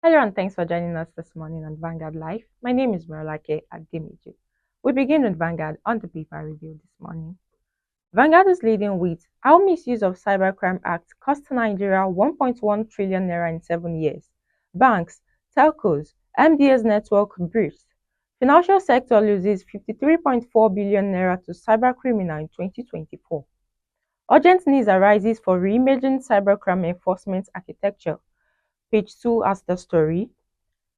Hello and thanks for joining us this morning on Vanguard Live. My name is Merlake Ademiju. We begin with Vanguard on the paper review this morning. Vanguard is leading with how misuse of Cybercrime Act cost Nigeria 1.1 trillion naira in 7 years. Banks, telcos, MDS network breached. Financial sector loses 53.4 billion naira to cybercriminal in 2024. Urgent needs arises for reimagining cybercrime enforcement architecture. Page 2 has the story.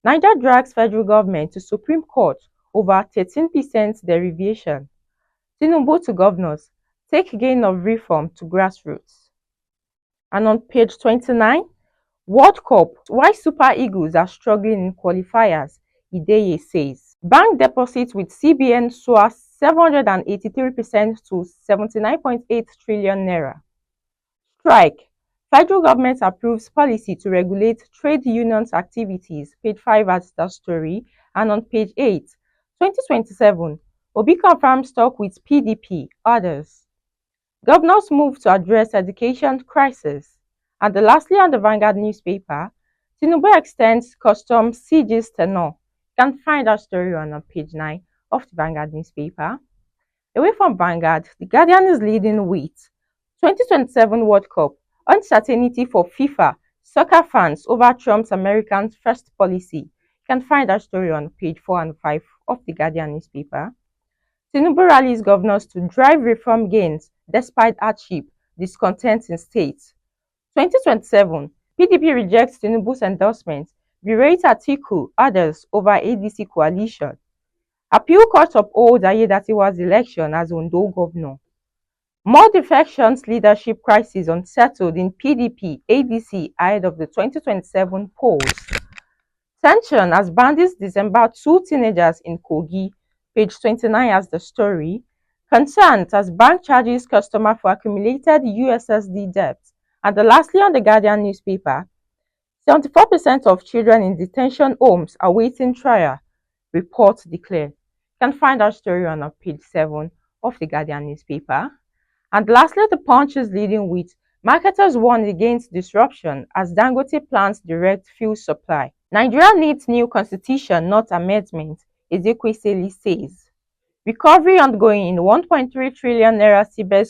Niger drags federal government to Supreme Court over 13% derivation. Tinubu to governors, take gain of reform to grassroots. And on page 29, World Cup, why Super Eagles are struggling in qualifiers, Ideye says. Bank deposits with CBN soar 783% to 79.8 trillion naira. Strike. Federal government approves policy to regulate trade unions' activities. Page 5 has the story. And on page 8, 2027, Obi confirms talk with PDP, others. Governors move to address education crisis. And lastly, on the Vanguard newspaper, Tinubu extends custom sieges tenure. You can find our story on page 9 of the Vanguard newspaper. Away from Vanguard, The Guardian is leading with 2027 World Cup, uncertainty for FIFA, soccer fans over Trump's American first policy. You can find that story on page 4 and 5 of The Guardian newspaper. Tinubu rallies governors to drive reform gains despite hardship, discontent in states. 2027, PDP rejects Tinubu's endorsement, berates Atiku, others over ADC coalition. Appeal court upholds Ayedatiwa's election as Ondo governor. More defections leadership crisis unsettled in PDP, ADC ahead of the 2027 polls. Tension as bandits dismember two teenagers in Kogi. Page 29 has the story. Concerns as bank charges customer for accumulated USSD debt. And lastly on the Guardian newspaper, 74% of children in detention homes awaiting trial, reports declare. You can find our story on page 7 of the Guardian newspaper. And lastly, the Punch is leading with marketers warn against disruption as Dangote plans direct fuel supply. Nigeria needs new constitution, not amendment, Ezekwesili says. Recovery ongoing in 1.3 trillion naira Cbes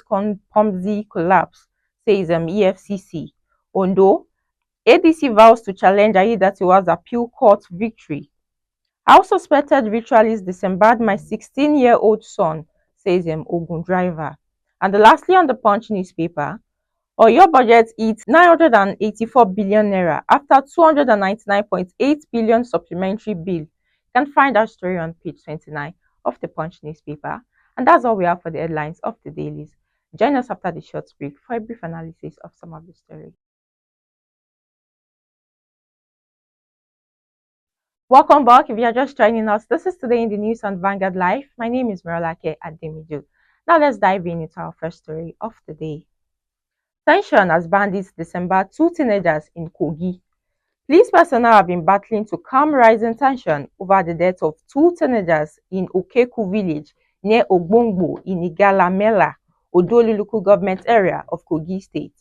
Ponzi collapse, says EFCC. Ondo, ADC vows to challenge Ayedatiwa's appeal court victory. How suspected ritualist disembarked my 16-year-old son, says Ogun driver. And lastly on the Punch newspaper, Oyo budget eats 984 billion naira after 299.8 billion supplementary bill. You can find our story on page 29 of the Punch newspaper. And that's all we have for the headlines of the dailies. Join us after the short break for a brief analysis of some of the stories. Welcome back. If you are just joining us, this is Today in the News on Vanguard Live. My name is Merlake Ademiju. Now let's dive into our first story of the day. Tension as bandits dismember two teenagers in Kogi. Police personnel have been battling to calm rising tension over the death of two teenagers in Okeku village near Ogbongbo in Igalamela, Odoli local government area of Kogi State.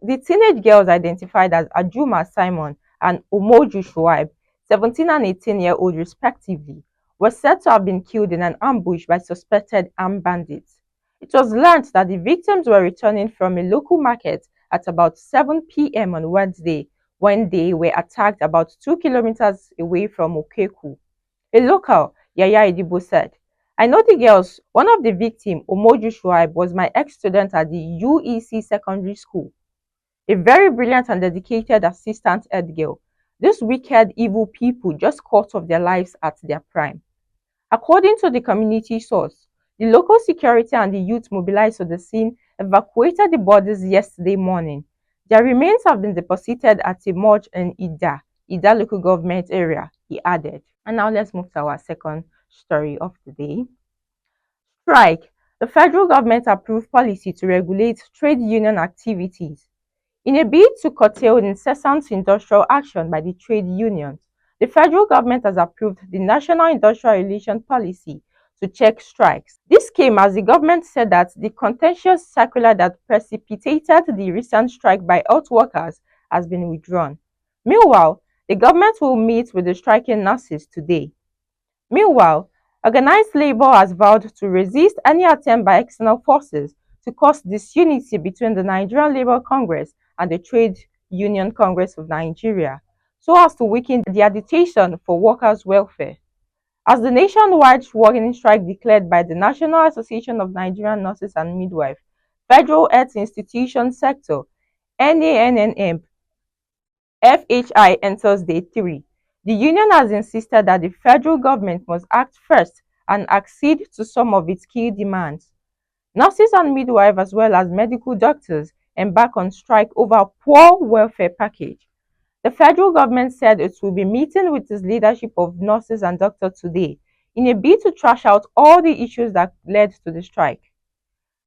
The teenage girls identified as Ajuma Simon and Omoju Shuaib, 17 and 18-year-old respectively, were said to have been killed in an ambush by suspected armed bandits. It was learned that the victims were returning from a local market at about 7 p.m. on Wednesday when they were attacked about 2 kilometers away from Okeku. A local, Yaya Edibo, said, "I know the girls. One of the victims, Omoju Shuaib, was my ex-student at the UEC secondary school. A very brilliant and dedicated assistant head girl. These wicked, evil people just cut off their lives at their prime." According to the community source, the local security and the youth mobilized to the scene evacuated the bodies yesterday morning. Their remains have been deposited at a morgue in Ida local government area, he added. And now let's move to our second story of the day. Strike. The federal government approved policy to regulate trade union activities. In a bid to curtail incessant industrial action by the trade unions, the federal government has approved the National Industrial Relations Policy to check strikes. This came as the government said that the contentious circular that precipitated the recent strike by health workers has been withdrawn. Meanwhile, The government will meet with the striking nurses today. Meanwhile, organized labor has vowed to resist any attempt by external forces to cause disunity between the Nigerian Labour Congress and the Trade Union Congress of Nigeria, so as to weaken the agitation for workers' welfare. As the nationwide working strike declared by the National Association of Nigerian Nurses and Midwives, Federal Health Institution Sector (NANNM) FHI enters day 3. The union has insisted that the federal government must act first and accede to some of its key demands. Nurses and midwives as well as medical doctors embark on strike over poor welfare package. The federal government said it will be meeting with its leadership of nurses and doctors today in a bid to trash out all the issues that led to the strike.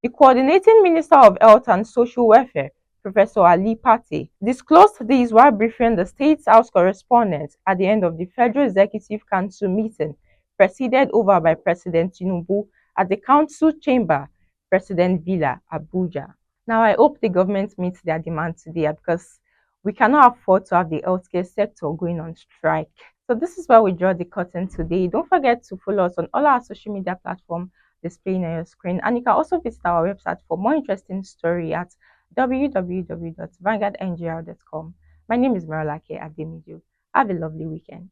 The coordinating Minister of Health and Social Welfare, Professor Ali Pate, disclosed this while briefing the State House correspondents at the end of the Federal Executive Council meeting presided over by President Tinubu at the Council Chamber, President Villa, Abuja. Now, I hope the government meets their demands today because we cannot afford to have the healthcare sector going on strike. So this is where we draw the curtain today. Don't forget to follow us on all our social media platforms displaying on your screen. And you can also visit our website for more interesting story at www.vanguardngr.com. My name is Marolake Ademiju. Have a lovely weekend.